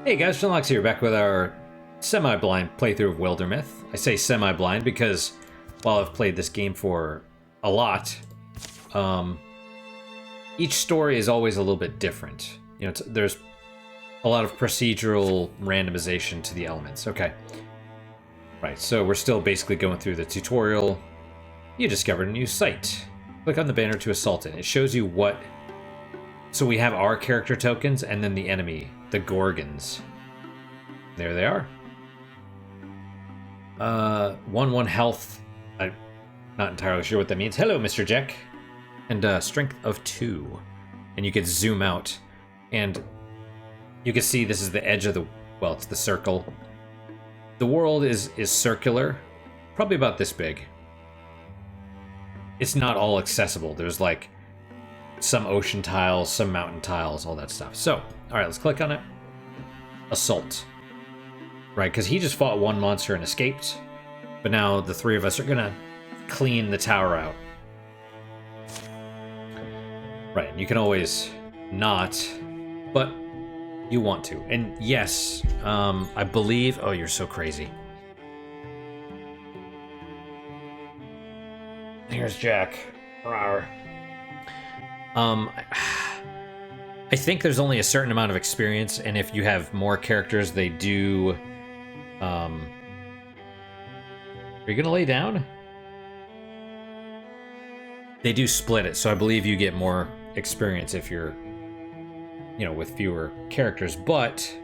Hey guys, Finlox here, back with our semi-blind playthrough of Wildermyth. I say semi-blind because while I've played this game for a lot, each story is always a little bit different. You know, there's a lot of procedural randomization to the elements. Okay. Right, so we're still basically going through the tutorial. You discovered a new site. Click on the banner to assault it. It shows you what... So we have our character tokens and then the enemy, the Gorgons. There they are. 1-1 health. I'm not entirely sure what that means. Hello, Mr. Jack. And strength of 2. And you can zoom out. And you can see this is the edge of the... Well, it's the circle. The world is circular. Probably about this big. It's not all accessible. There's like some ocean tiles, some mountain tiles, all that stuff. So, alright, let's click on it. Assault. Right, because he just fought one monster and escaped. But now the three of us are gonna clean the tower out. Right, and you can always not, but you want to. And yes, I believe... Oh, you're so crazy. Here's Jack. Rawr. I think there's only a certain amount of experience, and if you have more characters, they do... Are you gonna lay down? They do split it, so I believe you get more experience if you're, you know, with fewer characters, but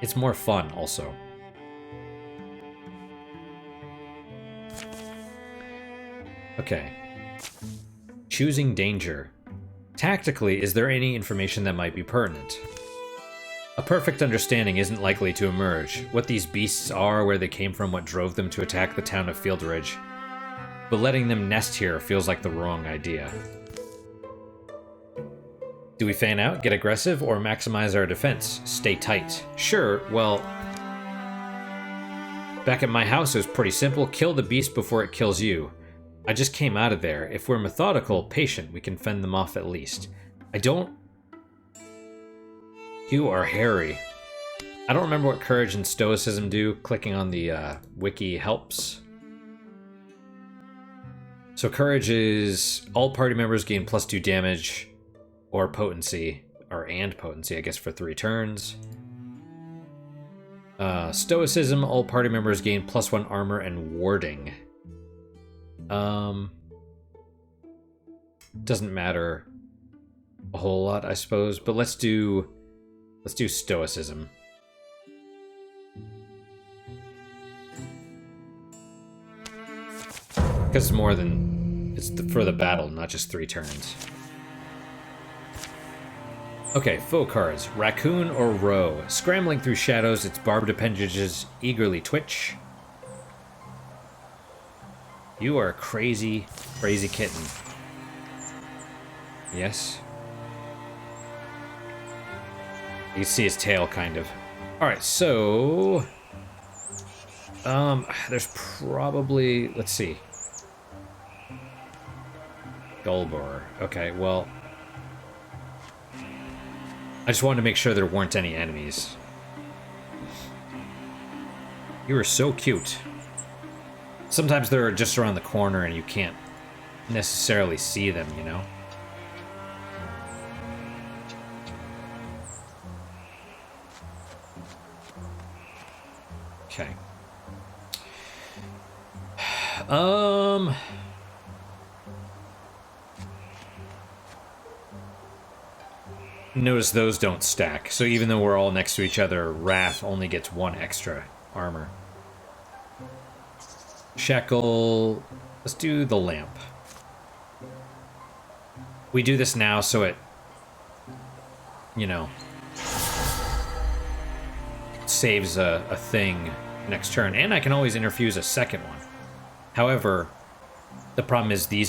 it's more fun also. Okay. Choosing danger. Tactically, is there any information that might be pertinent? A perfect understanding isn't likely to emerge. What these beasts are, where they came from, what drove them to attack the town of Fieldridge. But letting them nest here feels like the wrong idea. Do we fan out, get aggressive, or maximize our defense? Stay tight. Sure, well... Back at my house it was pretty simple. Kill the beast before it kills you. I just came out of there. If we're methodical, patient, we can fend them off at least. I don't... You are hairy. I don't remember what courage and stoicism do. Clicking on the wiki helps. So courage is all party members gain +2 damage or potency, and potency, I guess, for 3 turns. Stoicism, all party members gain +1 armor and warding. Doesn't matter a whole lot, I suppose, but let's do stoicism. Because it's more than... It's for the battle, not just 3 turns. Okay, foe cards. Raccoon or Roe. Scrambling through shadows, its barbed appendages eagerly twitch. You are a crazy, crazy kitten. Yes? You can see his tail, kind of. Alright, so... there's probably... Let's see. Gullborer. Okay, well... I just wanted to make sure there weren't any enemies. You are so cute. Sometimes they're just around the corner and you can't necessarily see them, you know? Okay. Notice those don't stack. So even though we're all next to each other, Wrath only gets 1 extra armor. Shackle. Let's do the lamp. We do this now so it, you know, saves a thing next turn. And I can always interfuse a second one. However, the problem is they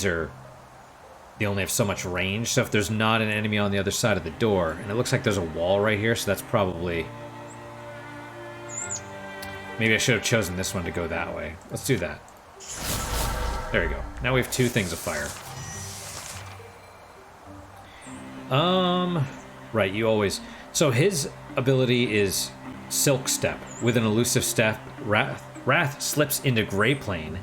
only have so much range. So if there's not an enemy on the other side of the door, and it looks like there's a wall right here, so that's probably... Maybe I should have chosen this one to go that way. Let's do that. There we go. Now we have 2 things of fire. Right, you always... So his ability is Silk Step. With an elusive step, Wrath slips into Grey Plane.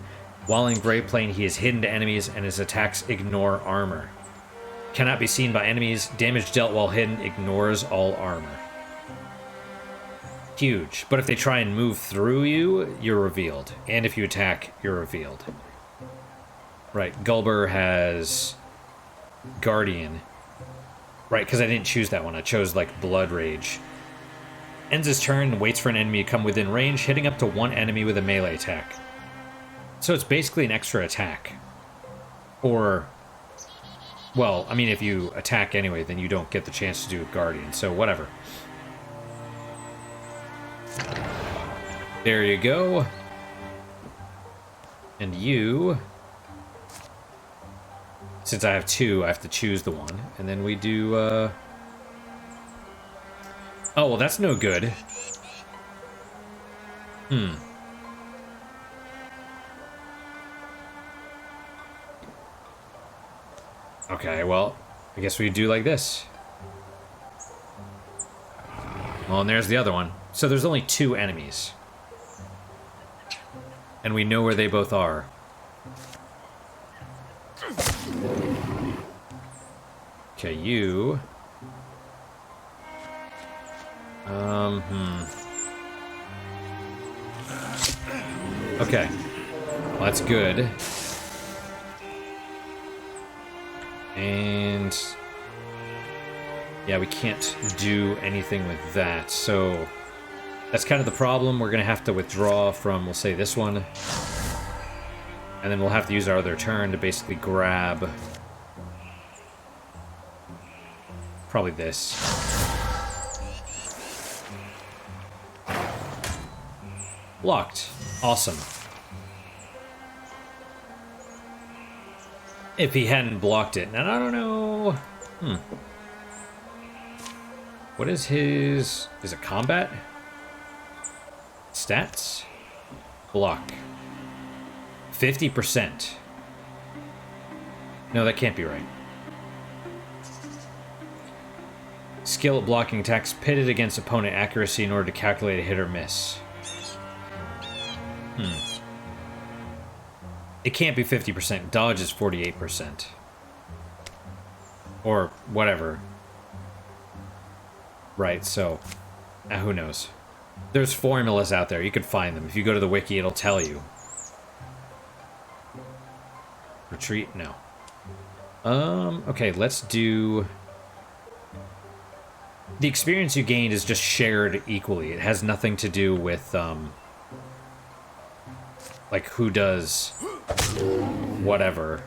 While in Grey Plane, he is hidden to enemies and his attacks ignore armor. Cannot be seen by enemies. Damage dealt while hidden ignores all armor. Huge. But if they try and move through you, you're revealed. And if you attack, you're revealed. Right, Gulber has Guardian. Right, because I didn't choose that one. I chose, like, Blood Rage. Ends his turn and waits for an enemy to come within range, hitting up to one enemy with a melee attack. So it's basically an extra attack. Or, well, I mean, if you attack anyway, then you don't get the chance to do Guardian, so whatever. There you go. And you... Since I have two, I have to choose the one. And then we do, Oh, well, that's no good. Okay, well, I guess we do like this. Well, and there's the other one. So there's only two enemies. And we know where they both are. Okay, you... Okay. Well, that's good. And... yeah, we can't do anything with that, so... that's kind of the problem. We're gonna have to withdraw from, we'll say, this one. And then we'll have to use our other turn to basically grab... probably this. Blocked. Awesome. If he hadn't blocked it. And I don't know... What is his... is it combat? Stats? Block. 50%. No, that can't be right. Skill at blocking attacks pitted against opponent accuracy in order to calculate a hit or miss. It can't be 50%. Dodge is 48%. Or whatever. Right, so... who knows? There's formulas out there. You could find them. If you go to the wiki, it'll tell you. Retreat? No. Okay, let's do... the experience you gained is just shared equally. It has nothing to do with, like, who does whatever.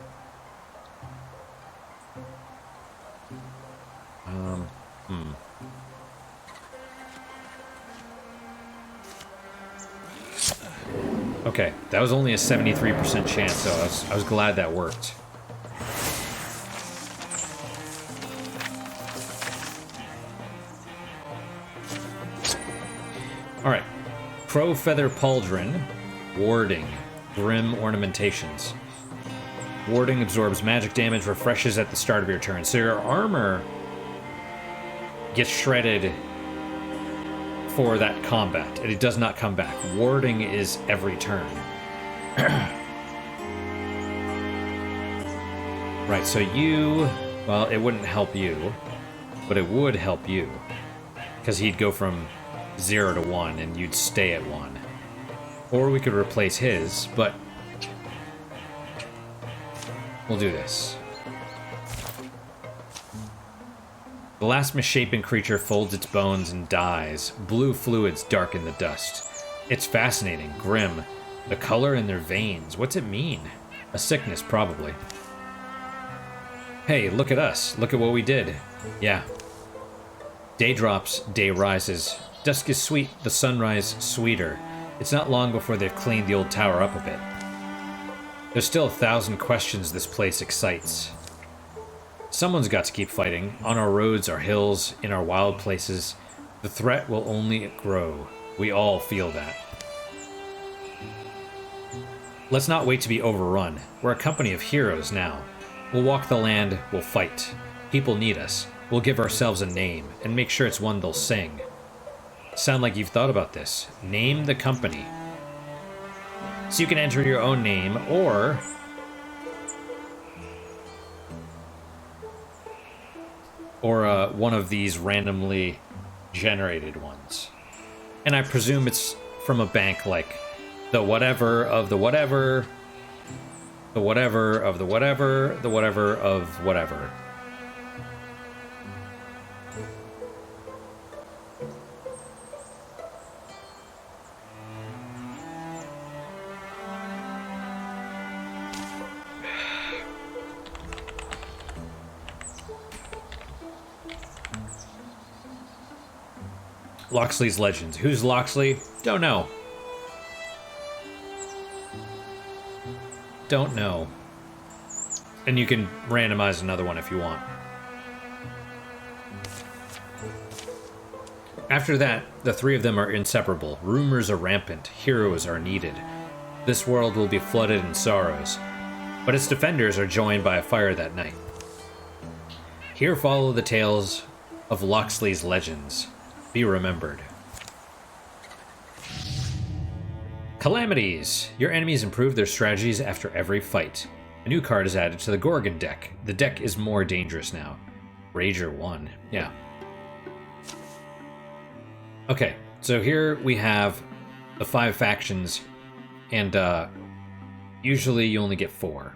Okay, that was only a 73% chance, so I was glad that worked. Alright. Crow Feather Pauldron. Warding. Grim Ornamentations. Warding absorbs magic damage, refreshes at the start of your turn. So your armor gets shredded for that combat, and it does not come back. Warding is every turn. Right, so you... well, it wouldn't help you, but it would help you. Because he'd go from 0 to 1, and you'd stay at 1. Or we could replace his, but... we'll do this. The last misshapen creature folds its bones and dies. Blue fluids darken the dust. It's fascinating, grim. The color in their veins, what's it mean? A sickness, probably. Hey, look at us. Look at what we did. Yeah. Day drops, day rises. Dusk is sweet, the sunrise sweeter. It's not long before they've cleaned the old tower up a bit. There's still 1,000 questions this place excites. Someone's got to keep fighting. On our roads, our hills, in our wild places. The threat will only grow. We all feel that. Let's not wait to be overrun. We're a company of heroes now. We'll walk the land, we'll fight. People need us. We'll give ourselves a name, and make sure it's one they'll sing. Sound like you've thought about this. Name the company. So you can enter your own name, or... one of these randomly generated ones. And I presume it's from a bank like the whatever of the whatever, the whatever of the whatever, the whatever of whatever. Loxley's Legends. Who's Loxley? Don't know. Don't know. And you can randomize another one if you want. After that, the three of them are inseparable. Rumors are rampant. Heroes are needed. This world will be flooded in sorrows. But its defenders are joined by a fire that night. Here follow the tales of Loxley's Legends. Be remembered. Calamities! Your enemies improve their strategies after every fight. A new card is added to the Gorgon deck. The deck is more dangerous now. Rager 1. Yeah. Okay, so here we have the 5 factions, and usually you only get 4.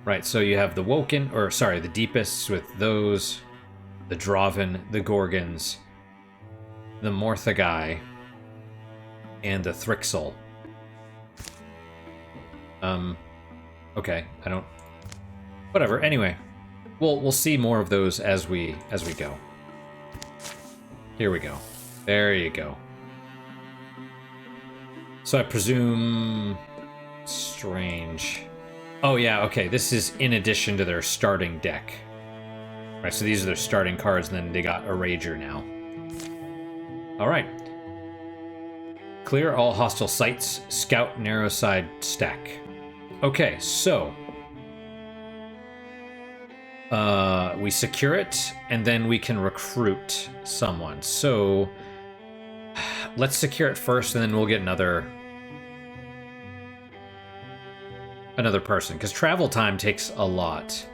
Right, so you have the Woken, or sorry, the Deepists with those, the Draven, the Gorgons, the Morthagai, and the Thrixel. Okay, I don't... Whatever, anyway. We'll see more of those as we go. Here we go. There you go. So I presume... Strange. Oh yeah, okay, this is in addition to their starting deck. Right, so these are their starting cards, and then they got a Rager now. Alright. Clear all hostile sites. Scout narrow side stack. Okay, so... we secure it, and then we can recruit someone. So... let's secure it first, and then we'll get another person, because travel time takes a lot.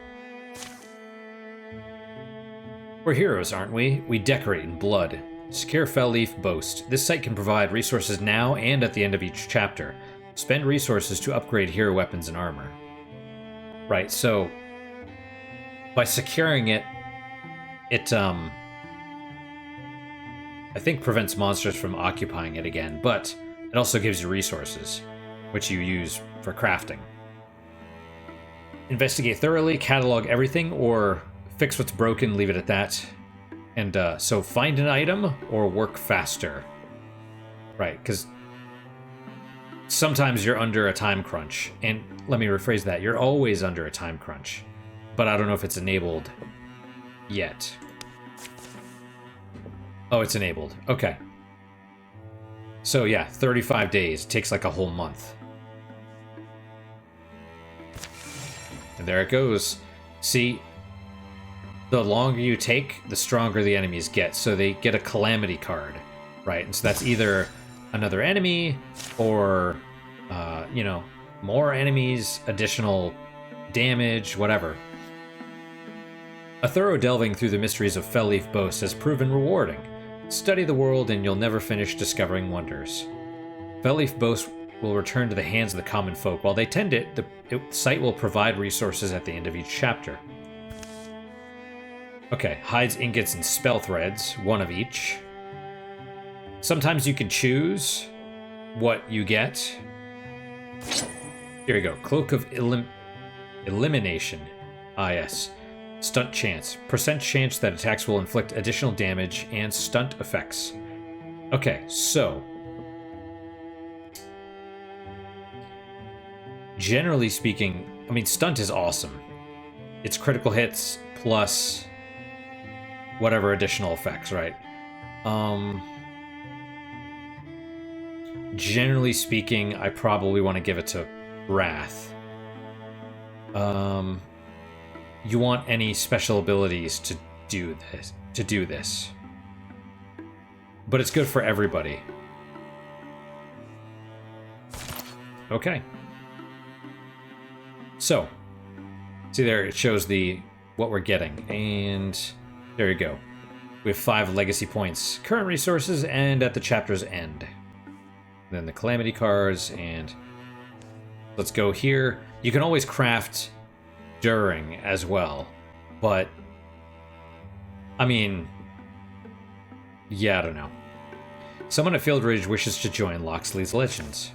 We're heroes, aren't we? We decorate in blood. Secure Fellleaf Boast. This site can provide resources now and at the end of each chapter. Spend resources to upgrade hero weapons and armor. Right, so by securing it, I think prevents monsters from occupying it again, but it also gives you resources, which you use for crafting. Investigate thoroughly, catalog everything, or fix what's broken, leave it at that. And so find an item or work faster. Right, because sometimes you're under a time crunch. And let me rephrase that. You're always under a time crunch. But I don't know if it's enabled yet. Oh, it's enabled. Okay. So yeah, 35 days. It takes like a whole month. And there it goes. See, the longer you take, the stronger the enemies get. So they get a calamity card, right? And so that's either another enemy or, you know, more enemies, additional damage, whatever. A thorough delving through the mysteries of Fellleaf Boast has proven rewarding. Study the world and you'll never finish discovering wonders. Fellleaf Boast will return to the hands of the common folk. While they tend it, the site will provide resources at the end of each chapter. Okay, hides, ingots, and spell threads, one of each. Sometimes you can choose what you get. Here we go. Cloak of Elimination. Ah, yes. Stunt chance. Percent chance that attacks will inflict additional damage and stunt effects. Okay, so... generally speaking, I mean, stunt is awesome. It's critical hits plus whatever additional effects, right? Generally speaking, I probably want to give it to Wrath. you want any special abilities to do this. But it's good for everybody. Okay. So, see there, it shows what we're getting, and there you go. We have 5 legacy points, current resources, and at the chapter's end. Then the calamity cards, and let's go here. You can always craft during as well, but I mean, yeah, I don't know. Someone at Fieldridge wishes to join Locksley's Legends.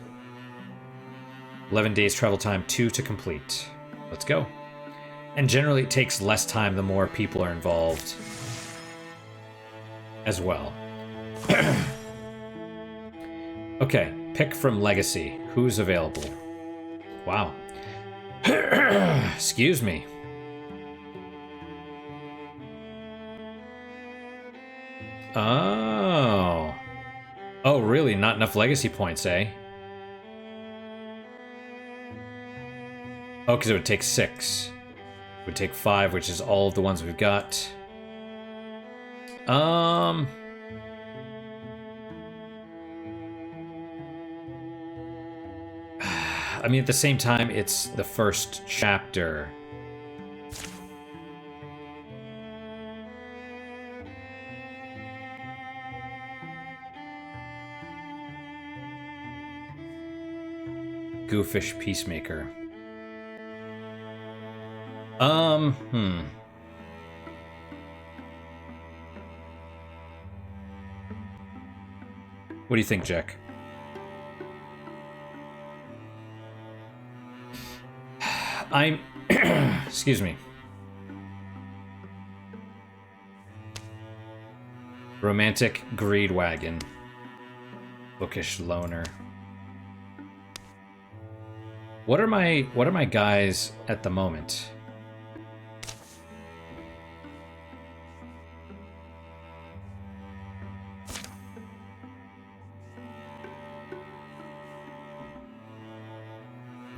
11 days travel time, 2 to complete. Let's go. And generally it takes less time the more people are involved as well. Okay, pick from Legacy. Who's available? Wow. Excuse me. Oh. Oh, really? Not enough Legacy points, eh? Oh, because it would take 6. It would take 5, which is all of the ones we've got. I mean, at the same time, it's the first chapter. Goofish Peacemaker. What do you think, Jack? I'm... Excuse me. Romantic Greed Wagon. Bookish Loner. What are my guys at the moment?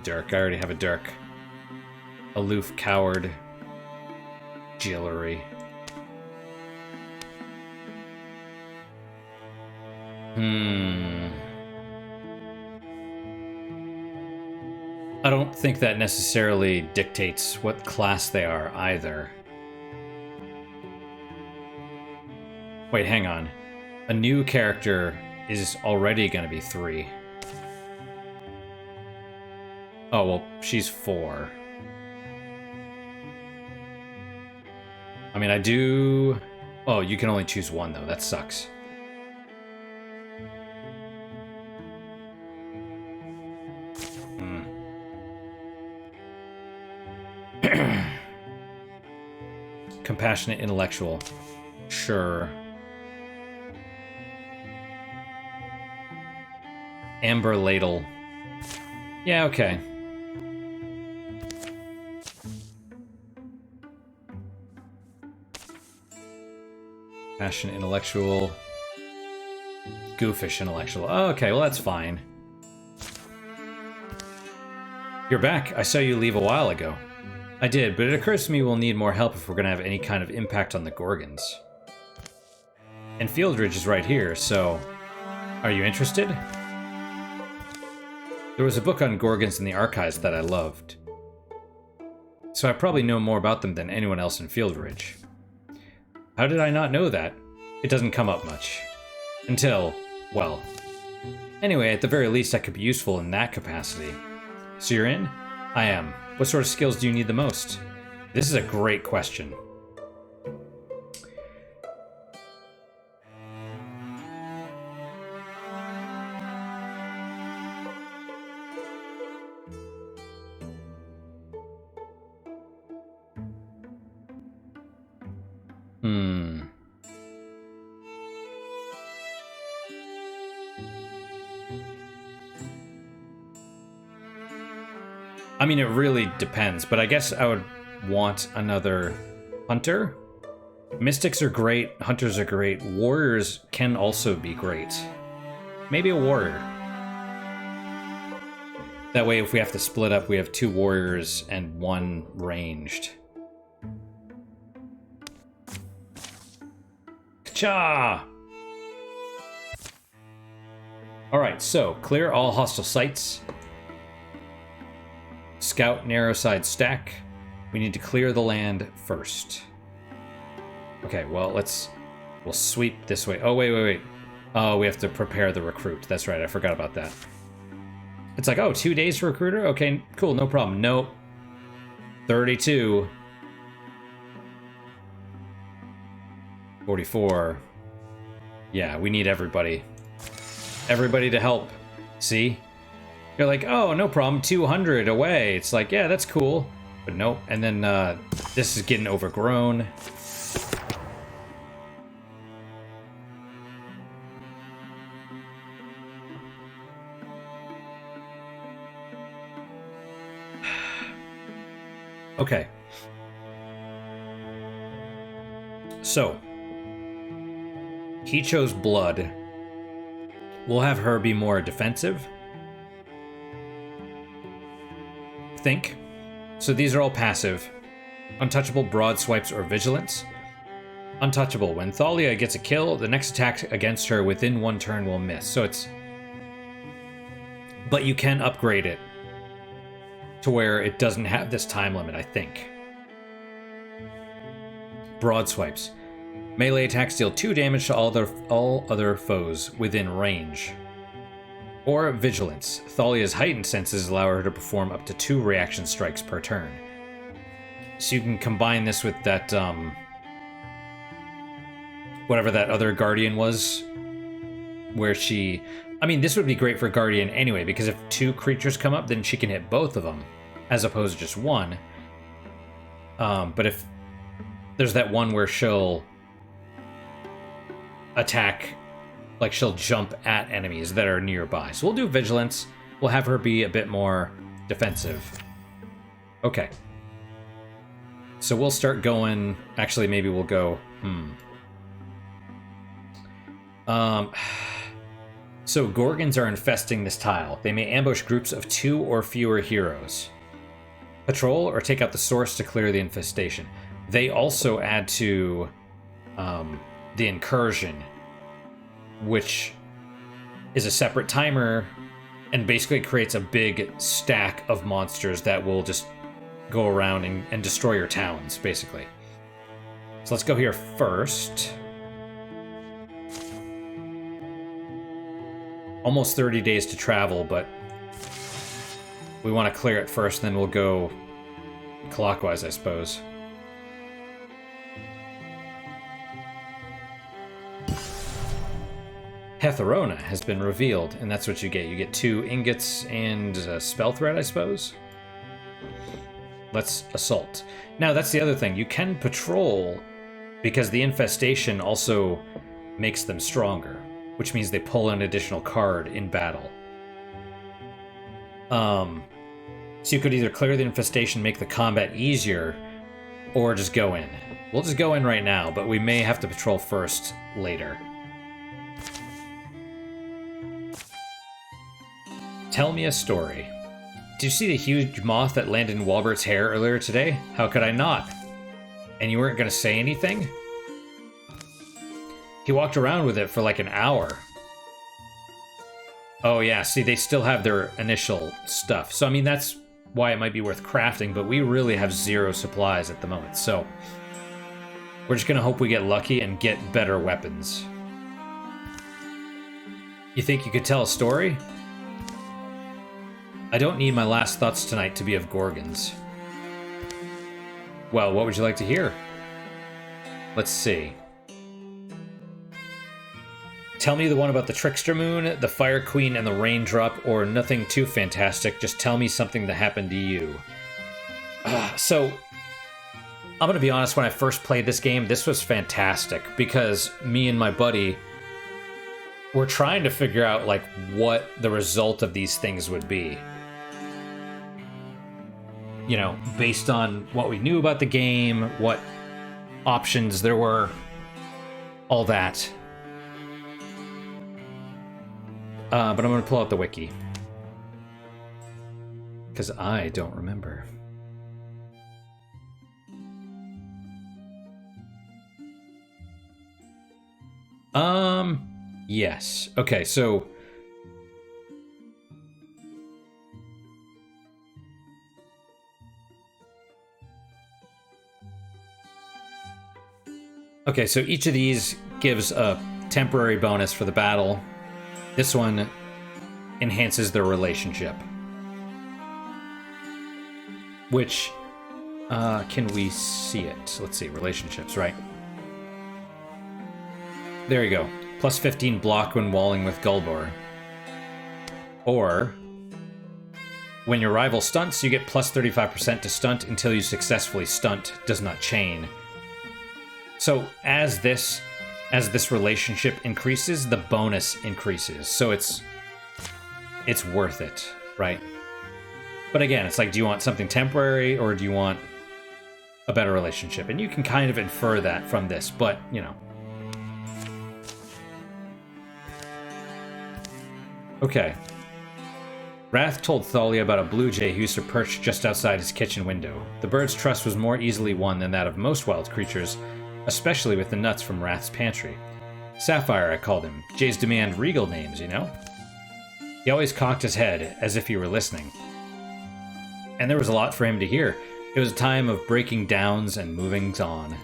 Dirk. I already have a Dirk. Aloof Coward. Jillery. I don't think that necessarily dictates what class they are either. Wait, hang on. A new character is already going to be 3. Oh, well, she's 4. I mean, I do... Oh, you can only choose 1, though. That sucks. Compassionate Intellectual. Sure. Amber Ladle. Yeah, okay. Passionate Intellectual. Goofish Intellectual. Oh, okay, well that's fine. You're back. I saw you leave a while ago. I did, but it occurs to me we'll need more help if we're gonna have any kind of impact on the Gorgons. And Fieldridge is right here, so... Are you interested? There was a book on Gorgons in the archives that I loved. So I probably know more about them than anyone else in Fieldridge. How did I not know that? It doesn't come up much. Until, well... Anyway, at the very least I could be useful in that capacity. So you're in? I am. What sort of skills do you need the most? This is a great question. I mean, it really depends, but I guess I would want another hunter. Mystics are great, hunters are great, warriors can also be great. Maybe a warrior. That way, if we have to split up, we have 2 warriors and 1 ranged. Cha! Alright, so clear all hostile sites. Scout narrow side stack. We need to clear the land first. Okay, well, we'll sweep this way. Oh, wait. Oh, we have to prepare the recruit. That's right, I forgot about that. It's like, oh, 2 days for recruiter? Okay, cool, no problem. Nope. 32. 44. Yeah, we need everybody. Everybody to help. See? You're like, oh, no problem, 200 away. It's like, yeah, that's cool. But nope. And then this is getting overgrown. Okay. So, he chose blood. We'll have her be more defensive. Think. So these are all passive. Untouchable, broad swipes, or vigilance. Untouchable. When Thalia gets a kill, the next attack against her within 1 turn will miss. So it's... But you can upgrade it to where it doesn't have this time limit, I think. Broad swipes. Melee attacks deal 2 damage to all other foes within range. Or vigilance. Thalia's heightened senses allow her to perform up to 2 reaction strikes per turn. So you can combine this with that, whatever that other guardian was, where she... I mean, this would be great for guardian anyway, because if 2 creatures come up, then she can hit both of them, as opposed to just 1. But if there's that one where she'll attack, like she'll jump at enemies that are nearby. So we'll do vigilance. We'll have her be a bit more defensive. Okay. So we'll start going... Actually, maybe we'll go... So Gorgons are infesting this tile. They may ambush groups of 2 or fewer heroes. Patrol or take out the source to clear the infestation. They also add to the incursion, which is a separate timer and basically creates a big stack of monsters that will just go around and destroy your towns, basically. So let's go here first. Almost 30 days to travel, but we want to clear it first, then we'll go clockwise, I suppose. Hetherona has been revealed, and that's what you get. You get 2 ingots and a spell thread, I suppose. Let's assault. Now, that's the other thing. You can patrol, because the infestation also makes them stronger, which means they pull an additional card in battle. So you could either clear the infestation, make the combat easier, or just go in. We'll just go in right now, but we may have to patrol first later. Tell me a story. Did you see the huge moth that landed in Walbert's hair earlier today? How could I not? And you weren't going to say anything? He walked around with it for like an hour. Oh yeah, see, they still have their initial stuff. So, I mean, that's why it might be worth crafting, but we really have 0 supplies at the moment. So, we're just going to hope we get lucky and get better weapons. You think you could tell a story? I don't need my last thoughts tonight to be of Gorgons. Well, what would you like to hear? Let's see. Tell me the one about the Trickster Moon, the Fire Queen, and the Raindrop, or nothing too fantastic. Just tell me something that happened to you. So, I'm going to be honest, when I first played this game, this was fantastic, because me and my buddy were trying to figure out, like, what the result of these things would be. You know, based on what we knew about the game, what options there were, all that. But I'm going to pull out the wiki. Because I don't remember. Yes. Okay, so... Okay, so each of these gives a temporary bonus for the battle. This one enhances their relationship. Which, can we see it? Let's see, relationships, right? There you go. Plus 15 block when walling with Gulbor. Or, when your rival stunts, you get plus 35% to stunt until you successfully stunt, does not chain. So as this relationship increases, the bonus increases. So it's worth it, right? But again, it's like, do you want something temporary or do you want a better relationship? And you can kind of infer that from this, but, you know. Okay. Wrath told Thalia about a blue jay who used to perch just outside his kitchen window. The bird's trust was more easily won than that of most wild creatures, especially with the nuts from Wrath's pantry. Sapphire, I called him. Jays demand regal names, you know? He always cocked his head, as if he were listening. And there was a lot for him to hear. It was a time of breaking downs and movings on.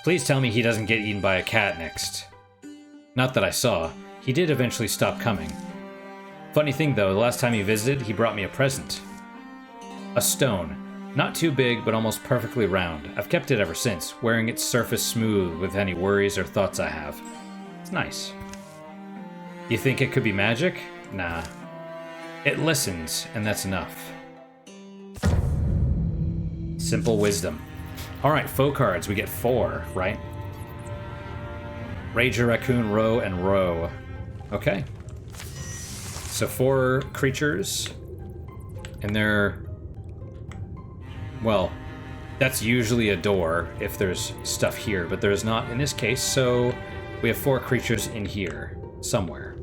Please tell me he doesn't get eaten by a cat next. Not that I saw. He did eventually stop coming. Funny thing though, the last time he visited, he brought me a present. A stone. Not too big, but almost perfectly round. I've kept it ever since, wearing its surface smooth with any worries or thoughts I have. It's nice. You think it could be magic? Nah. It listens, and that's enough. Simple wisdom. Alright, foe cards. We get 4, right? Rager, Raccoon, Roe, and Roe. Okay. So 4 creatures. And they're... Well, that's usually a door if there's stuff here, but there's not in this case, so we have 4 creatures in here, somewhere.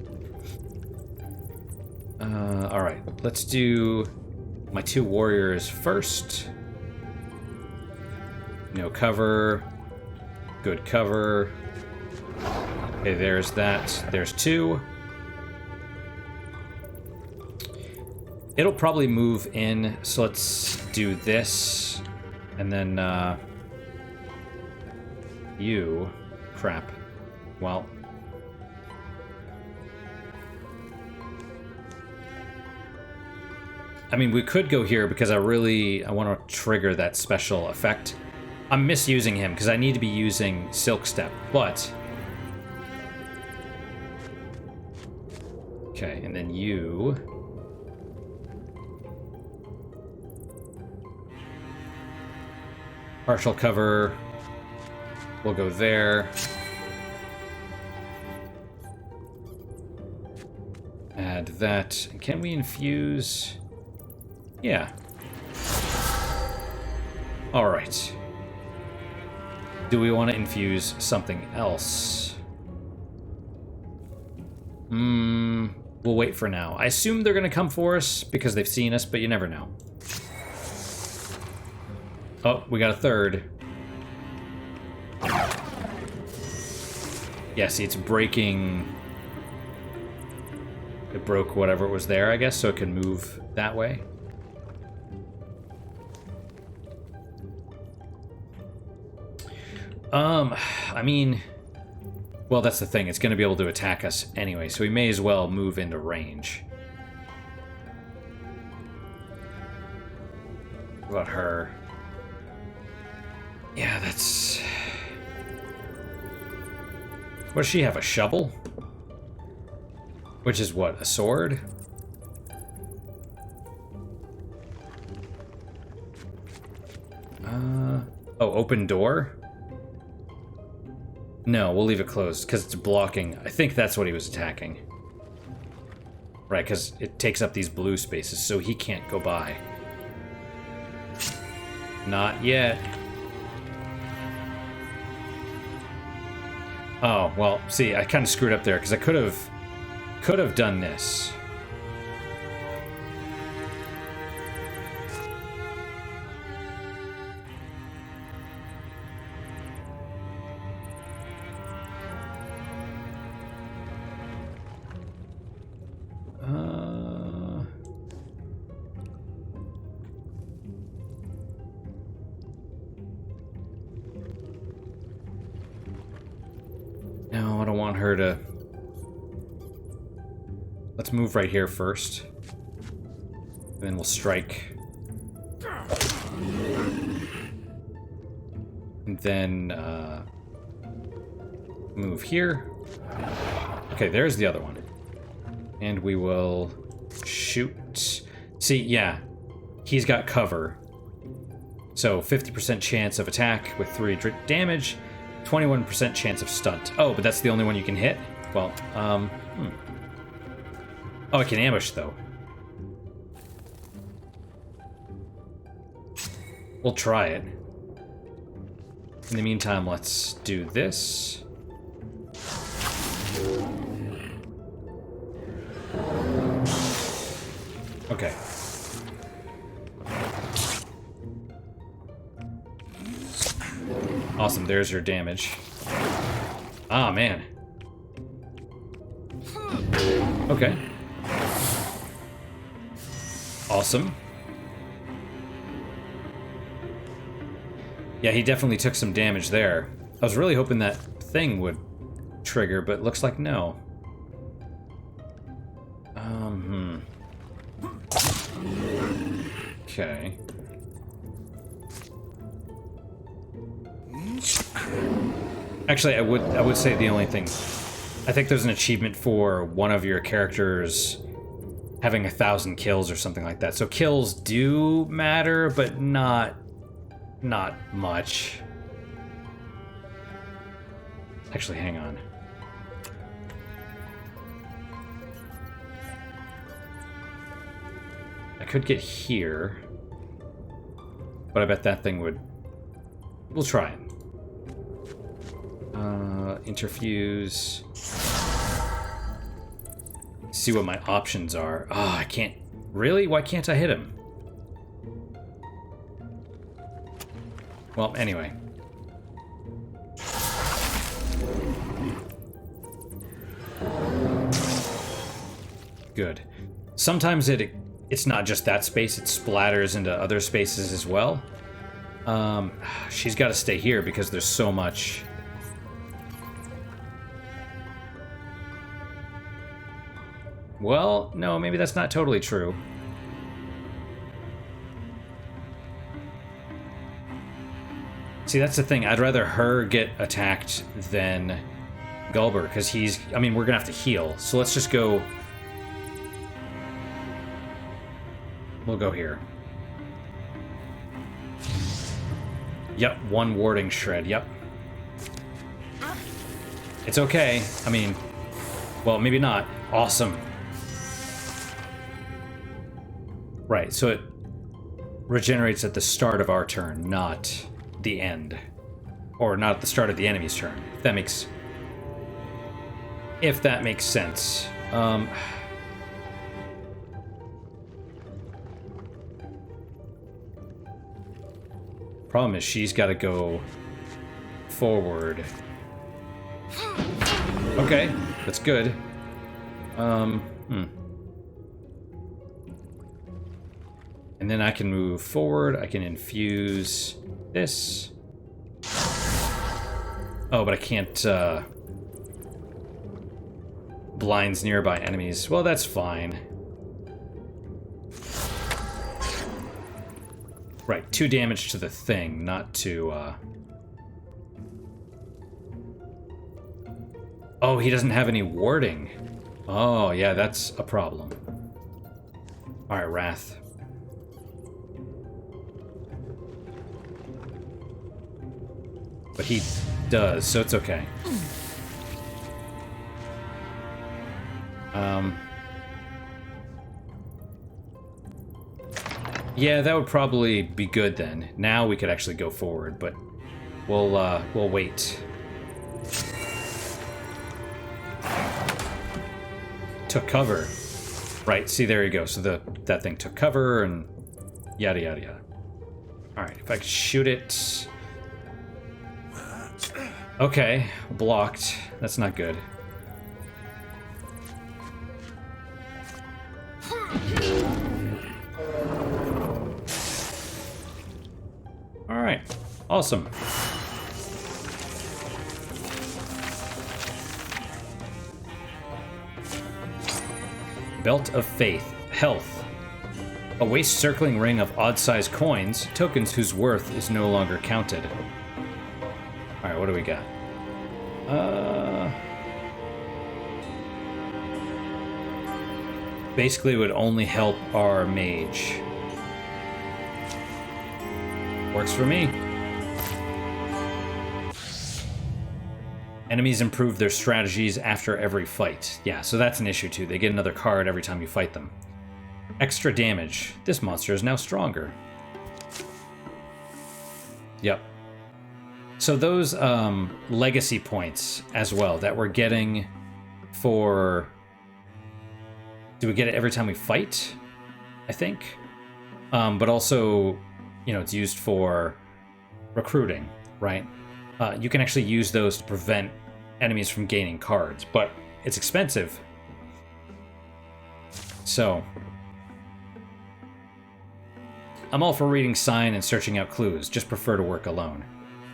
Alright, let's do my 2 warriors first. No cover. Good cover. Okay, there's that. There's 2. It'll probably move in, so let's do this. And then, you. Crap. Well. I mean, we could go here because I want to trigger that special effect. I'm misusing him because I need to be using Silk Step, but... Okay, and then you... Partial cover. We'll go there. Add that. Can we infuse? Yeah. All right. Do we want to infuse something else? We'll wait for now. I assume they're going to come for us because they've seen us, but you never know. Oh, we got a 3rd. Yeah, see, it's breaking... It broke whatever was there, I guess, so it can move that way. I mean... Well, that's the thing. It's going to be able to attack us anyway, so we may as well move into range. What about her? Yeah, that's... What does she have, a shovel? Which is what, a sword? Oh, open door? No, we'll leave it closed, because it's blocking. I think that's what he was attacking. Right, because it takes up these blue spaces, so he can't go by. Not yet. Oh, well, see, I kind of screwed up there, because I could have done this. want her to... Let's move right here first. And then we'll strike. And then, move here. Okay, there's the other one. And we will shoot. See, yeah, he's got cover. So 50% chance of attack with 3 damage, 21% chance of stunt. Oh, but that's the only one you can hit? Well, Oh, I can ambush, though. We'll try it. In the meantime, let's do this. Okay. Awesome, there's your damage. Ah, man. Okay. Awesome. Yeah, he definitely took some damage there. I was really hoping that thing would trigger, but looks like no. Okay. Actually, I would say the only thing... I think there's an achievement for one of your characters having 1,000 kills or something like that. So kills do matter, but not much. Actually, hang on. I could get here, but I bet that thing would... We'll try it. Interfuse. See what my options are. Oh, I can't... Really? Why can't I hit him? Well, anyway. Good. Sometimes it's not just that space, it splatters into other spaces as well. She's got to stay here because there's so much... Well, no, maybe that's not totally true. See, that's the thing. I'd rather her get attacked than Gulber, because he's... I mean, we're going to have to heal. So let's just go... We'll go here. Yep, 1 warding shred, yep. It's okay. I mean, well, maybe not. Awesome. Right, so it regenerates at the start of our turn, not the end. Or not at the start of the enemy's turn. If that makes sense. Problem is, she's got to go forward. Okay, that's good. And then I can move forward. I can infuse this. Oh, but I can't, blinds nearby enemies. Well, that's fine. Right, 2 damage to the thing, not to, Oh, he doesn't have any warding. Oh, yeah, that's a problem. Alright, Wrath. But he does, so it's okay. Yeah, that would probably be good then. Now we could actually go forward, but we'll wait. Took cover. Right, see, there you go. So that thing took cover and yada yada yada. Alright, if I could shoot it. Okay, blocked. That's not good. Alright, awesome. Belt of Faith. Health. A waist circling ring of odd-sized coins, tokens whose worth is no longer counted. Alright, what do we got? Basically, it would only help our mage. Works for me. Enemies improve their strategies after every fight. Yeah, so that's an issue too. They get another card every time you fight them. Extra damage. This monster is now stronger. Yep. So those legacy points as well that we're getting for... Do we get it every time we fight? I think. But also, you know, it's used for recruiting, right? You can actually use those to prevent enemies from gaining cards, but it's expensive. So, I'm all for reading sign and searching out clues, just prefer to work alone.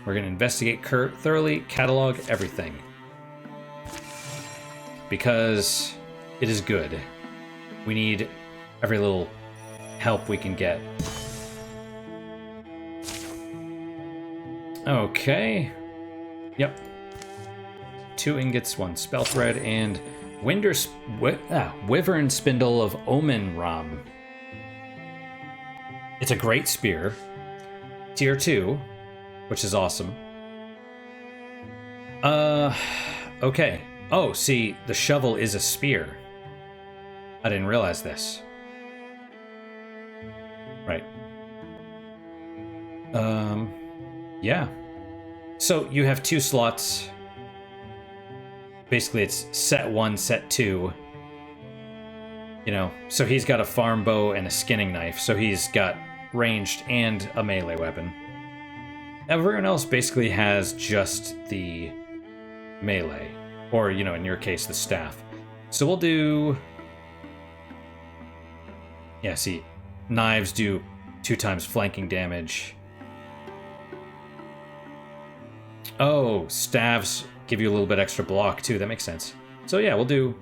We're going to investigate thoroughly, catalog everything. Because it is good. We need every little help we can get. Okay. Yep. 2 ingots, 1 spell thread, and Wyvern Spindle of Omen Ram. It's a great spear. Tier 2, which is awesome. Okay. Oh, see, the shovel is a spear. I didn't realize this. Right. Yeah. So you have 2 slots. Basically, it's set 1, set 2. You know, so he's got a farm bow and a skinning knife, so he's got ranged and a melee weapon. Everyone else basically has just the melee, or, you know, in your case, the staff. So we'll do... Yeah, see, knives do 2 times flanking damage. Oh, staves give you a little bit extra block, too. That makes sense. So yeah, we'll do...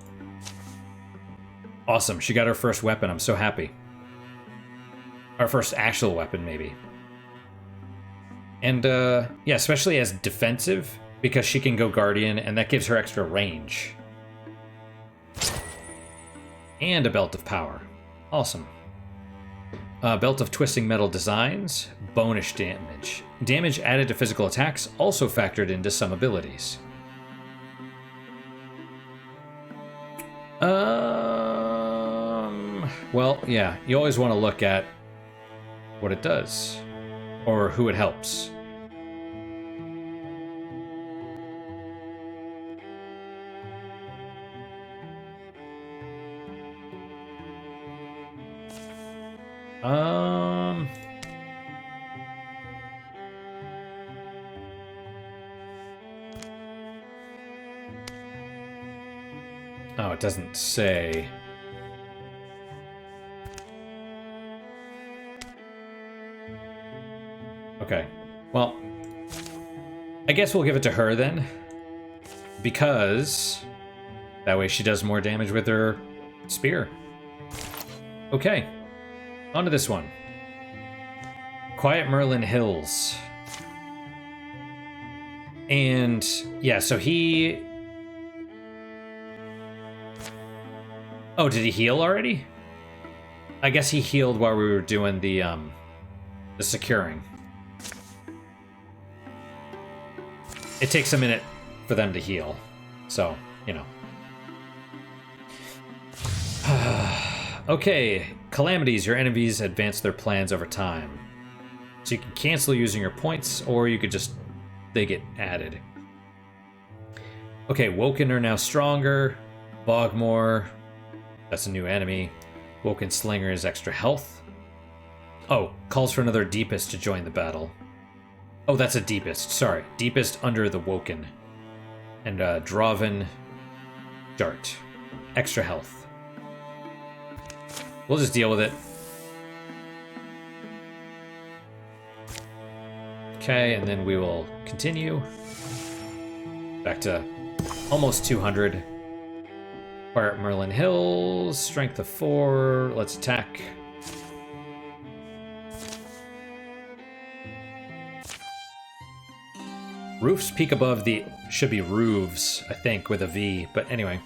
Awesome, she got her first weapon. I'm so happy. Our first actual weapon, maybe. And, yeah, especially as defensive, because she can go Guardian, and that gives her extra range. And a Belt of Power. Awesome. Belt of Twisting Metal Designs. Bonus damage. Damage added to physical attacks, also factored into some abilities. Well, yeah, you always want to look at what it does, or who it helps. Oh, it doesn't say. Okay, well, I guess we'll give it to her then, because that way she does more damage with her spear. Okay, on to this one. Quiet Merlin Hills. And, yeah, so he... Oh, did he heal already? I guess he healed while we were doing the securing. It takes a minute for them to heal, so, you know. Okay, calamities. Your enemies advance their plans over time. So you can cancel using your points, or you could just... they get added. Okay, Woken are now stronger. Bogmore, that's a new enemy. Woken Slinger is extra health. Oh, calls for another Deepest to join the battle. Oh, that's a Deepest, sorry. Deepest under the Woken. And Draven Dart. Extra health. We'll just deal with it. Okay, and then we will continue. Back to almost 200. Quiet Merlin Hills, strength of 4. Let's attack. Roofs peak above the... should be roofs, I think, with a V, but anyway.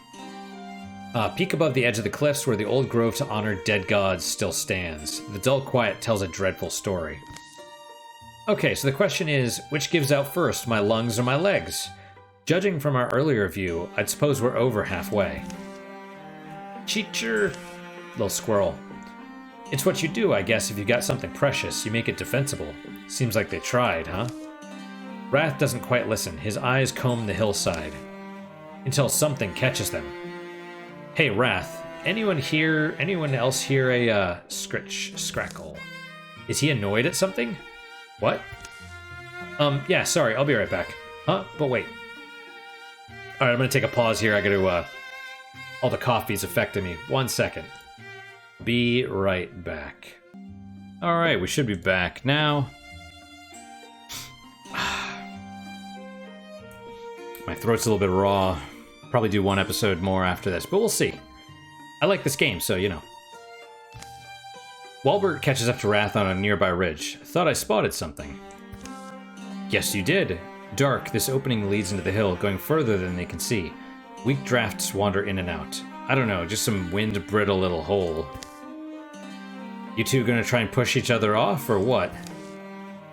Peak above the edge of the cliffs where the old grove to honor dead gods still stands. The dull quiet tells a dreadful story. Okay, so the question is, which gives out first, my lungs or my legs? Judging from our earlier view, I'd suppose we're over halfway. Cheater! Little squirrel. It's what you do, I guess, if you got something precious. You make it defensible. Seems like they tried, huh? Wrath doesn't quite listen. His eyes comb the hillside. Until something catches them. Hey, Wrath. Anyone else hear a, scrackle? Is he annoyed at something? What? Yeah, sorry, I'll be right back. Huh? But wait. Alright, I'm gonna take a pause here. I gotta, all the coffee's affecting me. 1 second. Be right back. Alright, we should be back now. My throat's a little bit raw. Probably do one episode more after this, but we'll see. I like this game, so you know. Walbert catches up to Wrath on a nearby ridge. Thought I spotted something. Yes, you did. Dark, this opening leads into the hill, going further than they can see. Weak drafts wander in and out. I don't know, just some wind-brittle little hole. You two gonna try and push each other off, or what?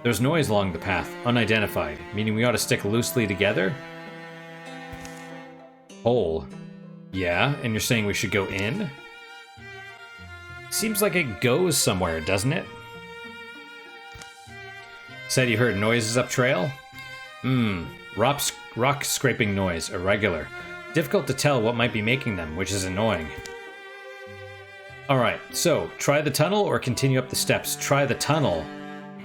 There's noise along the path, unidentified, meaning we ought to stick loosely together? Hole. Yeah, and you're saying we should go in? Seems like it goes somewhere, doesn't it? Said you heard noises up trail? Rock scraping noise, irregular. Difficult to tell what might be making them, which is annoying. Alright, so, try the tunnel or continue up the steps. Try the tunnel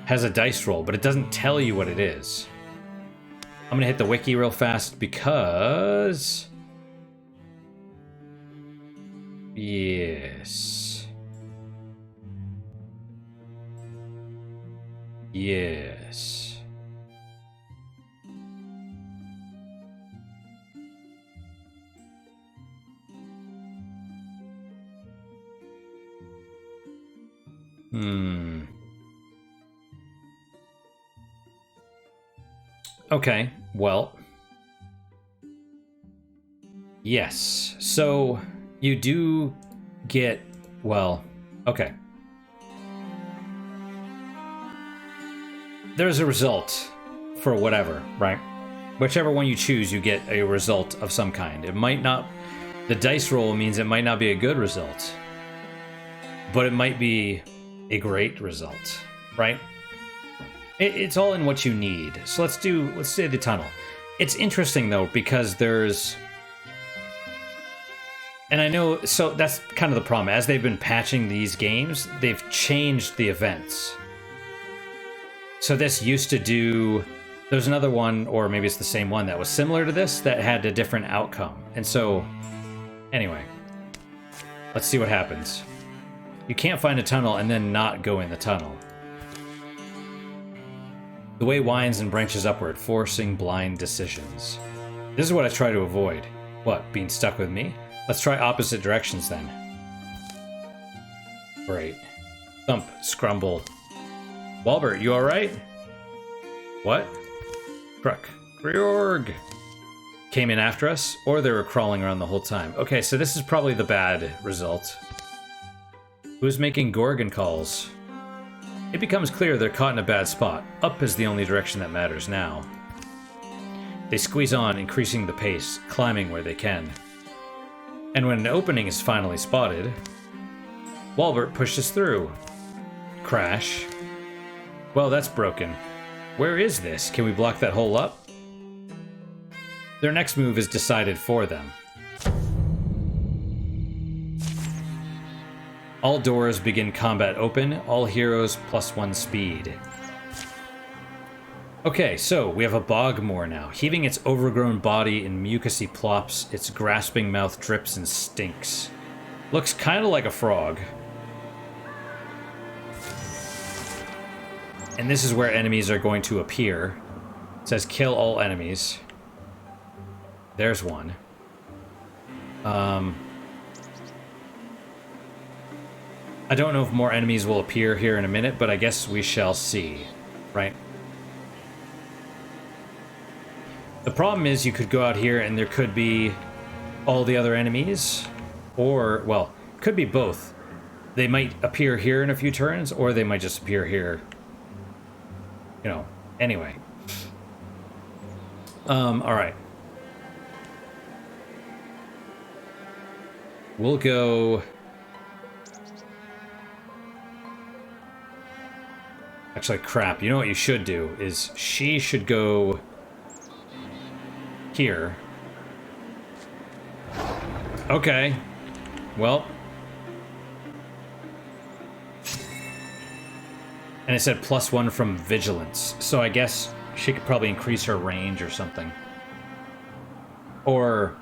has a dice roll, but it doesn't tell you what it is. I'm gonna hit the wiki real fast because... Yes. Yes. Okay, well. Yes, so you do get, well, okay. There's a result for whatever, right? Whichever one you choose, you get a result of some kind. It might not, the dice roll means it might not be a good result, but it might be a great result, right? It's all in what you need. So let's say the tunnel. It's interesting though, because there's, and I know, so that's kind of the problem. As they've been patching these games, they've changed the events. So this used to do, there's another one, or maybe it's the same one that was similar to this that had a different outcome. And so, anyway, let's see what happens. You can't find a tunnel and then not go in the tunnel. The way winds and branches upward, forcing blind decisions. This is what I try to avoid. What, being stuck with me? Let's try opposite directions then. Great. Thump, scrumble. Walbert, you alright? What? Truck. Reorg! Came in after us, or they were crawling around the whole time. Okay, so this is probably the bad result. Who's making Gorgon calls? It becomes clear they're caught in a bad spot. Up is the only direction that matters now. They squeeze on, increasing the pace, climbing where they can. And when an opening is finally spotted, Walbert pushes through. Crash. Well, that's broken. Where is this? Can we block that hole up? Their next move is decided for them. All doors begin combat open, all heroes +1 speed. Okay, so we have a Bogmore now. Heaving its overgrown body in mucousy plops, its grasping mouth drips and stinks. Looks kind of like a frog. And this is where enemies are going to appear. It says kill all enemies. There's one. I don't know if more enemies will appear here in a minute, but I guess we shall see, right? The problem is you could go out here and there could be all the other enemies, or, well, could be both. They might appear here in a few turns, or they might just appear here, you know, anyway. Alright. We'll go... Actually, crap. You know what you should do is she should go here. Okay. Well. And it said +1 from vigilance. So I guess she could probably increase her range or something. Or...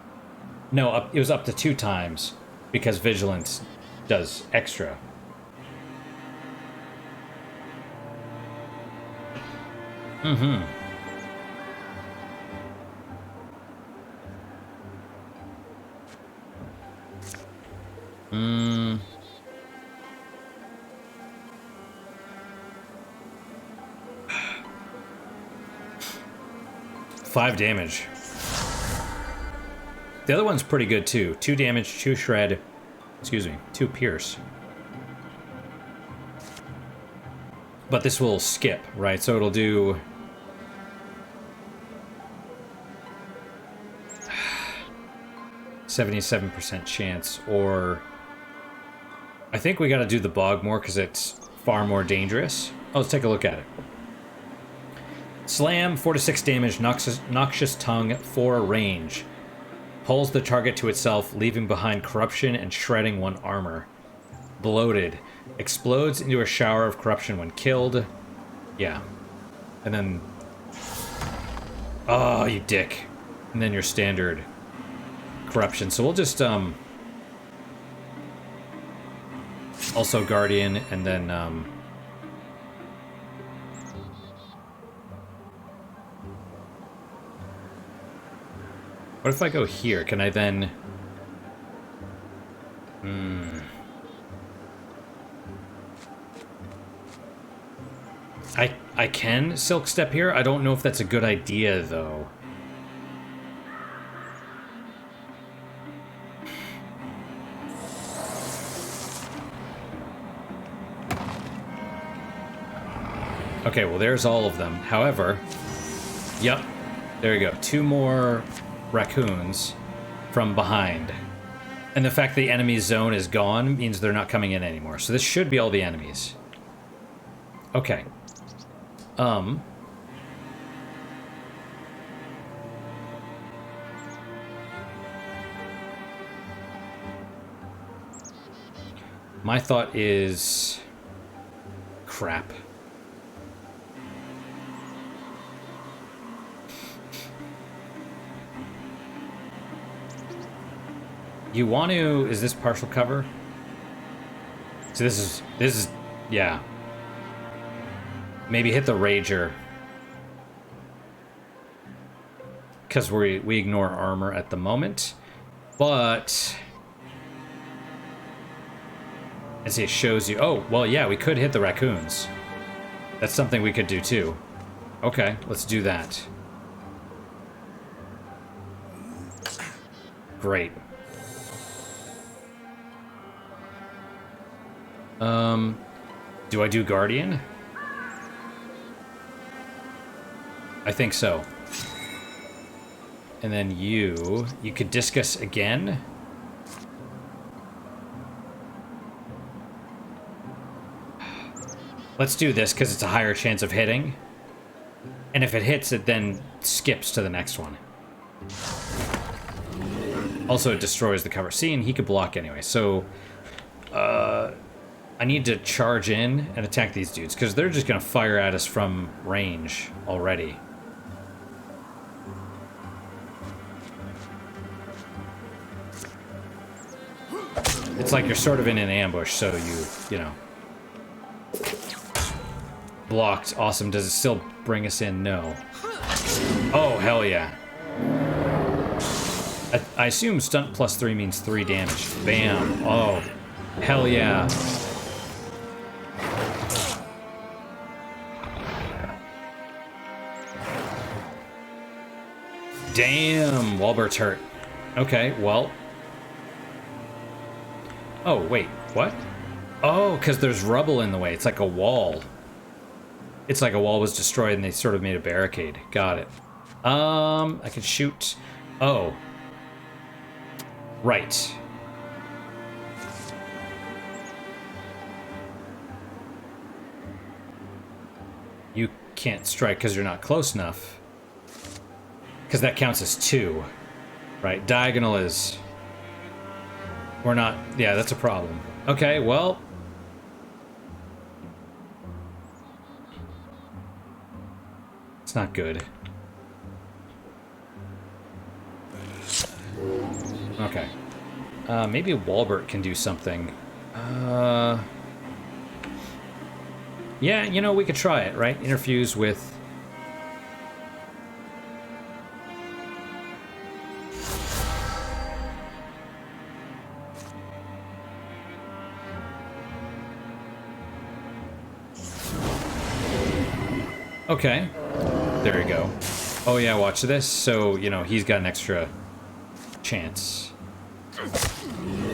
No, it was up to 2 times. Because vigilance does extra. Mm-hmm. Mm. 5 damage. The other one's pretty good too. 2 damage, 2 shred. Excuse me, 2 pierce. But this will skip, right? So it'll do... 77% chance, or... I think we gotta do the Bogmore because it's far more dangerous. Oh, let's take a look at it. Slam, 4 to 6 damage, noxious tongue, 4 range. Pulls the target to itself, leaving behind corruption and shredding 1 armor. Bloated. Explodes into a shower of corruption when killed. Yeah. And then... Oh, you dick. And then your standard corruption. So we'll just, also Guardian, and then, what if I go here? Can I then... I can Silk Step here? I don't know if that's a good idea, though. Okay, well, there's all of them. However, yep, there you go. 2 more raccoons from behind. And the fact the enemy zone is gone means they're not coming in anymore. So this should be all the enemies. Okay. My thought is... Crap. You want to... Is this partial cover? So this is... Yeah. Maybe hit the Rager. Because we ignore armor at the moment. But... As it shows you... Oh, well, yeah, we could hit the raccoons. That's something we could do, too. Okay, let's do that. Great. Do I do Guardian? I think so. And then you could discus again. Let's do this because it's a higher chance of hitting. And if it hits, it then skips to the next one. Also, it destroys the cover. See, and he could block anyway. So, I need to charge in and attack these dudes because they're just going to fire at us from range already. It's like you're sort of in an ambush, so you know. Blocked. Awesome. Does it still bring us in? No. Oh, hell yeah. I assume stunt +3 means 3 damage. Bam. Oh, hell yeah. Damn, Walbert's hurt. Okay, well. Oh, wait, what? Oh, because there's rubble in the way. It's like a wall. It's like a wall was destroyed and they sort of made a barricade. Got it. I can shoot. Oh. Right. You can't strike because you're not close enough. Because that counts as 2. Right, diagonal is... We're not... Yeah, that's a problem. Okay, well... It's not good. Okay. Maybe Walbert can do something. Yeah, you know, we could try it, right? Interfuse with... Okay. There you go. Oh yeah, watch this. So, you know, he's got an extra chance.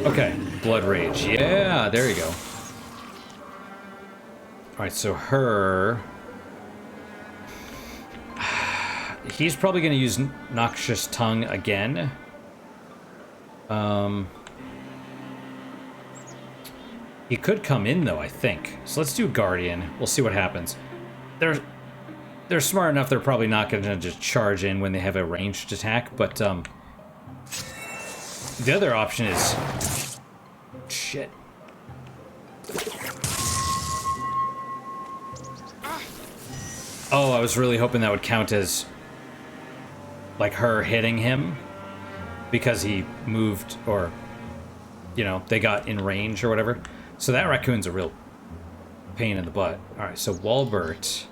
Okay, Blood Rage. Yeah, there you go. Alright, so her... He's probably going to use Noxious Tongue again. He could come in, though, I think. So let's do Guardian. We'll see what happens. They're smart enough, they're probably not going to just charge in when they have a ranged attack, but, the other option is... Shit. Oh, I was really hoping that would count as, like, her hitting him, because he moved, or, you know, they got in range or whatever. So that raccoon's a real pain in the butt. Alright, so Walbert...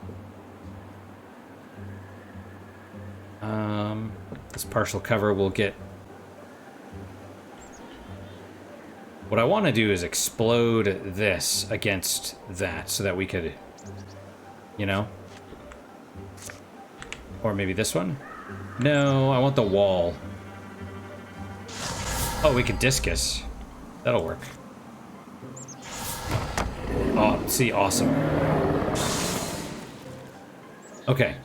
this partial cover will get... What I want to do is explode this against that so that we could, you know? Or maybe this one? No, I want the wall. Oh, we could discus. That'll work. Oh, see, awesome. Okay.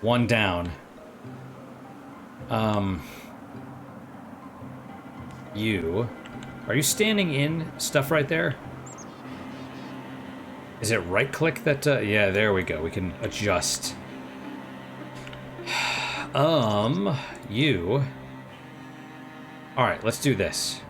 One down. You... Are you standing in stuff right there? Is it right-click that... yeah, there we go. We can adjust. You... Alright, let's do this.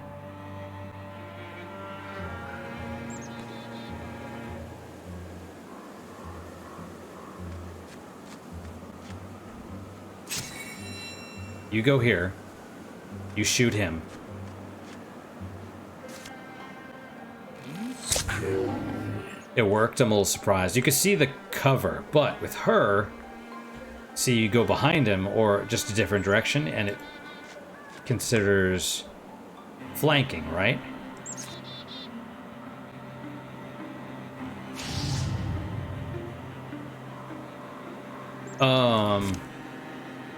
You go here. You shoot him. It worked. I'm a little surprised. You could see the cover, but with her, see, you go behind him or just a different direction, and it considers flanking, right?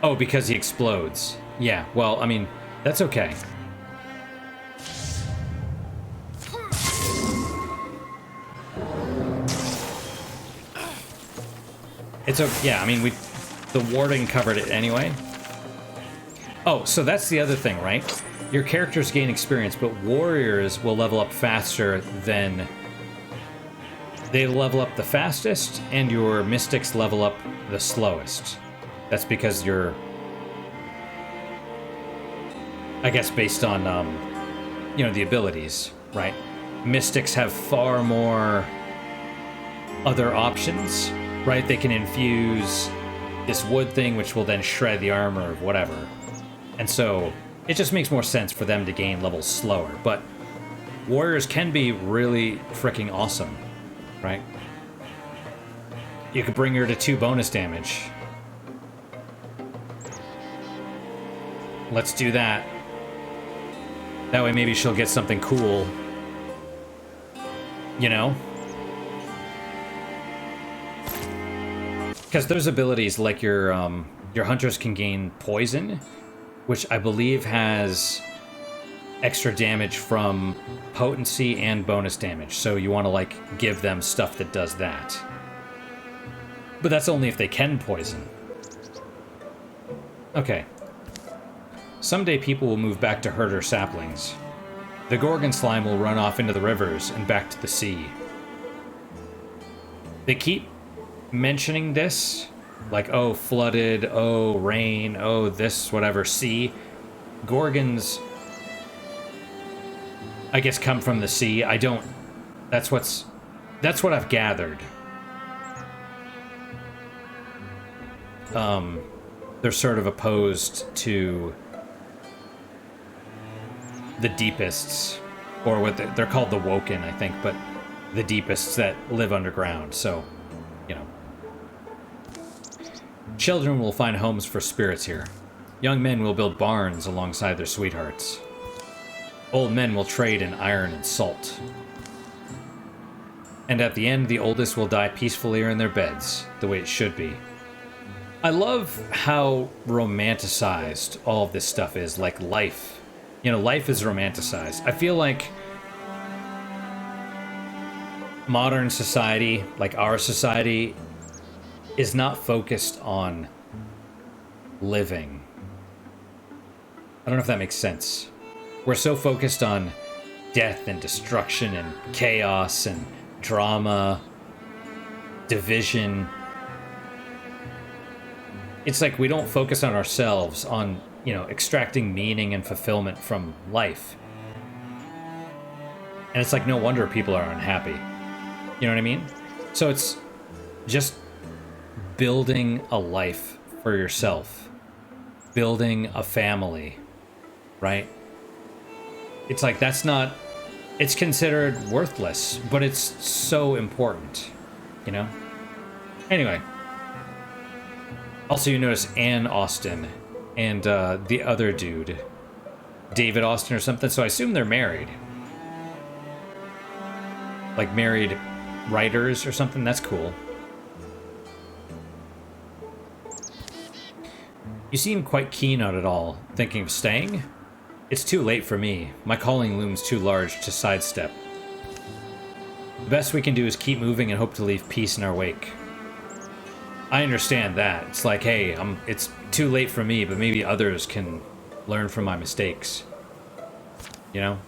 Oh, because he explodes. Yeah, well, I mean, that's okay. It's okay. Yeah, I mean, the warding covered it anyway. Oh, so that's the other thing, right? Your characters gain experience, but warriors will level up faster than... They level up the fastest, and your mystics level up the slowest. That's because you're... I guess based on, you know, the abilities, right? Mystics have far more other options, right? They can infuse this wood thing, which will then shred the armor or whatever. And so it just makes more sense for them to gain levels slower. But warriors can be really freaking awesome, right? You could bring her to 2 bonus damage. Let's do that. That way maybe she'll get something cool. You know? Because there's abilities like your your hunters can gain poison, which I believe has extra damage from potency and bonus damage. So you want to, like, give them stuff that does that. But that's only if they can poison. Okay. Someday people will move back to herder saplings. The Gorgon slime will run off into the rivers and back to the sea. They keep mentioning this, like, oh, flooded, oh, rain, oh, this, whatever, sea. Gorgons, I guess, come from the sea. That's what I've gathered. They're sort of opposed to the deepists, or what they're called, the Woken, I think, but the deepists that live underground, so, you know. Children will find homes for spirits here. Young men will build barns alongside their sweethearts. Old men will trade in iron and salt. And at the end, the oldest will die peacefully in their beds, the way it should be. I love how romanticized all of this stuff is, like life. You know, life is romanticized. I feel like modern society, like our society, is not focused on living. I don't know if that makes sense. We're so focused on death and destruction and chaos and drama, division. It's like we don't focus on ourselves, on, you know, extracting meaning and fulfillment from life. And it's like, no wonder people are unhappy. You know what I mean? So it's just building a life for yourself, building a family, right? It's like, that's not, it's considered worthless, but it's so important, you know? Anyway. Also, you notice Ann Austin and the other dude, David Austin or something, so I assume they're married. Like married writers or something, that's cool. You seem quite keen on it all, thinking of staying? It's too late for me. My calling looms too large to sidestep. The best we can do is keep moving and hope to leave peace in our wake. I understand that. It's like, hey, it's too late for me, but maybe others can learn from my mistakes. You know?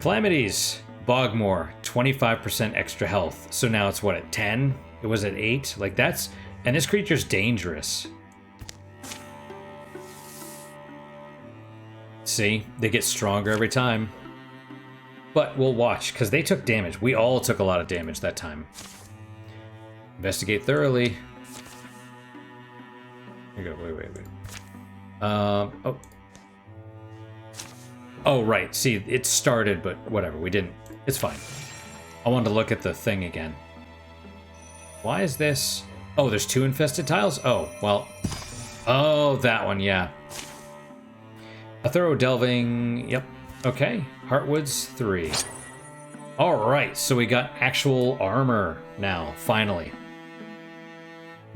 Calamities. Bogmore, 25% extra health. So now it's what, at 10? It was at 8? Like, that's... And this creature's dangerous. See? They get stronger every time. But we'll watch, because they took damage. We all took a lot of damage that time. Investigate thoroughly. Here you go. Wait. Oh. Oh, right. See, it started, but whatever. We didn't. It's fine. I wanted to look at the thing again. Why is this? Oh, there's 2 infested tiles? Oh, well. Oh, that one, yeah. A thorough delving. Yep. Okay. Heartwoods 3. All right. So we got actual armor now, finally.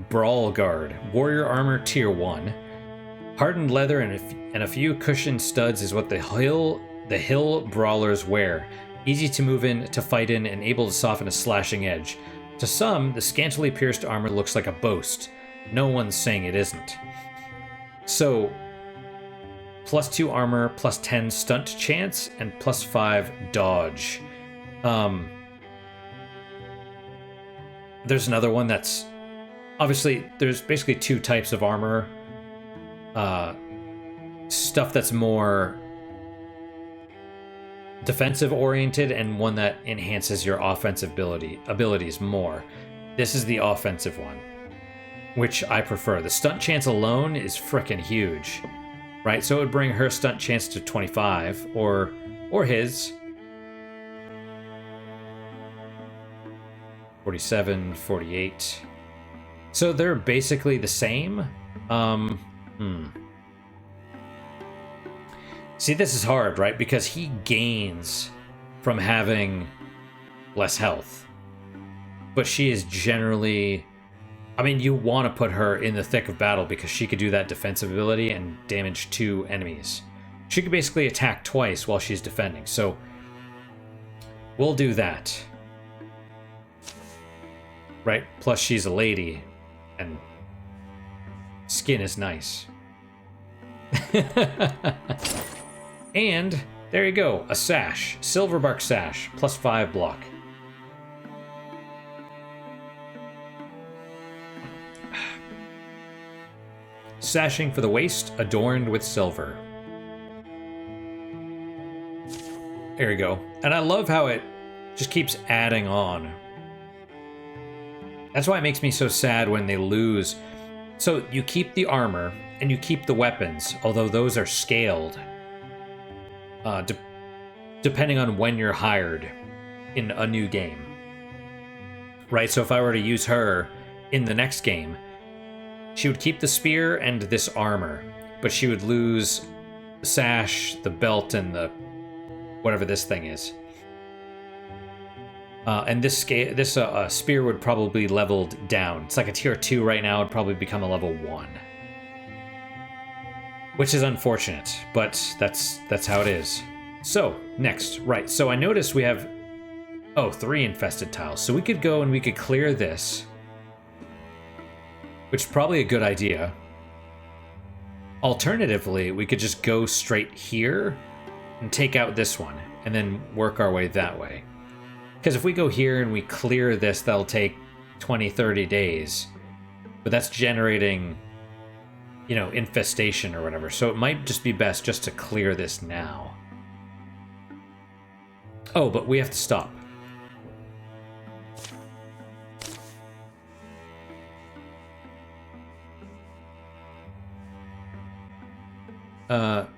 Brawl Guard. Warrior armor tier 1. Hardened leather and a few cushioned studs is what the hill brawlers wear. Easy to move in, to fight in, and able to soften a slashing edge. To some, the scantily pierced armor looks like a boast. No one's saying it isn't. So, +2 armor, +10 stunt chance, and +5 dodge. There's another one that's... Obviously, there's basically 2 types of armor. Stuff that's more defensive oriented, and one that enhances your offensive abilities more. This is the offensive one, which I prefer. The stunt chance alone is frickin' huge, right? So it would bring her stunt chance to 25, or his. 47, 48. So they're basically the same. See, this is hard, right? Because he gains from having less health. But she is generally I mean, you want to put her in the thick of battle because she could do that defensive ability and damage 2 enemies. She could basically attack twice while she's defending, so we'll do that. Right? Plus she's a lady, and skin is nice. And there you go, a sash. Silverbark sash, plus 5 block. Sashing for the waist, adorned with silver. There you go. And I love how it just keeps adding on. That's why it makes me so sad when they lose. So you keep the armor and you keep the weapons, although those are scaled. Depending on when you're hired in a new game. Right, so if I were to use her in the next game, she would keep the spear and this armor, but she would lose the sash, the belt, and the whatever this thing is. And this spear would probably be leveled down. It's like a tier 2 right now. It'd probably become a level 1. Which is unfortunate, but that's how it is. So, next. Right, so I noticed we have... 3 infested tiles. So we could go and we could clear this. Which is probably a good idea. Alternatively, we could just go straight here and take out this one, and then work our way that way. Because if we go here and we clear this, that'll take 20, 30 days. But that's generating, you know, infestation or whatever. So it might just be best just to clear this now. Oh, but we have to stop.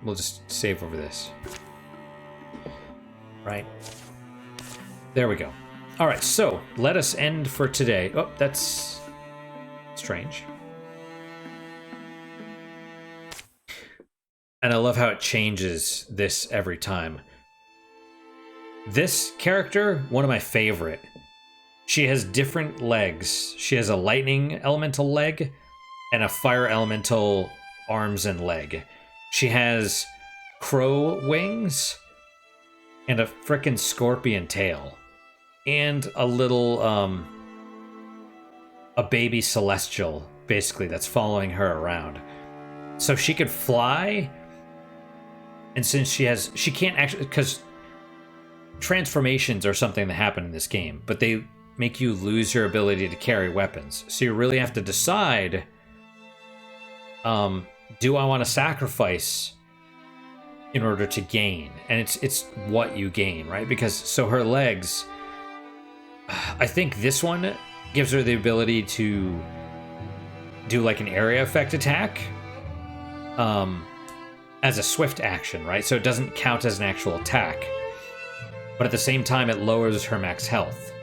We'll just save over this. Right. There we go. All right, so let us end for today. Oh, that's strange. And I love how it changes this every time. This character, one of my favorite. She has different legs. She has a lightning elemental leg and a fire elemental arms and leg. She has crow wings and a frickin' scorpion tail. And a little, a baby celestial, basically, that's following her around. So she could fly, and since she can't actually, because transformations are something that happen in this game, but they make you lose your ability to carry weapons. So you really have to decide, do I want to sacrifice in order to gain? And it's what you gain, right? Because, so her legs, I think this one gives her the ability to do like an area effect attack as a swift action, right? So it doesn't count as an actual attack, but at the same time it lowers her max health.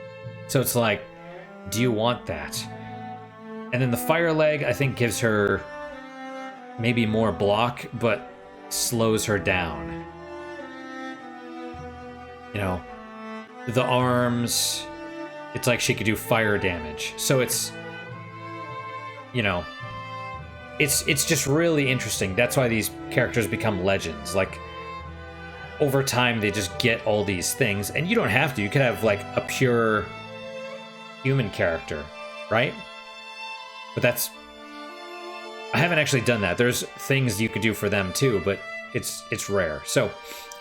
So it's like, do you want that? And then the fire leg, I think, gives her maybe more block, but slows her down. You know, the arms, it's like she could do fire damage. So it's, you know, it's just really interesting. That's why these characters become legends. Like, over time, they just get all these things, and you don't have to. You could have, like, a pure human character, right? But that's... I haven't actually done that. There's things you could do for them too, but it's rare. So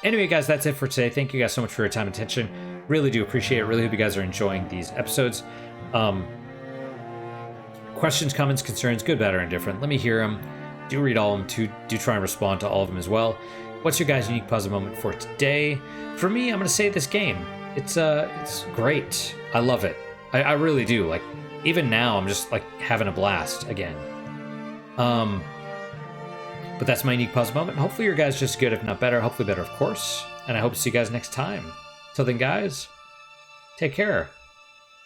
anyway, guys, that's it for today. Thank you guys so much for your time and attention. Really do appreciate it. Really hope you guys are enjoying these episodes. Questions, comments, concerns, good, bad, or indifferent, let me hear them. Do read all of them. Do try and respond to all of them as well. What's your guys' unique positive moment for today? For me, I'm going to say this game. It's great. I love it. I really do. Like, even now, I'm just like having a blast again. But that's my unique positive moment. Hopefully your guys just good, if not better. Hopefully better, of course. And I hope to see you guys next time. Till then, guys, take care.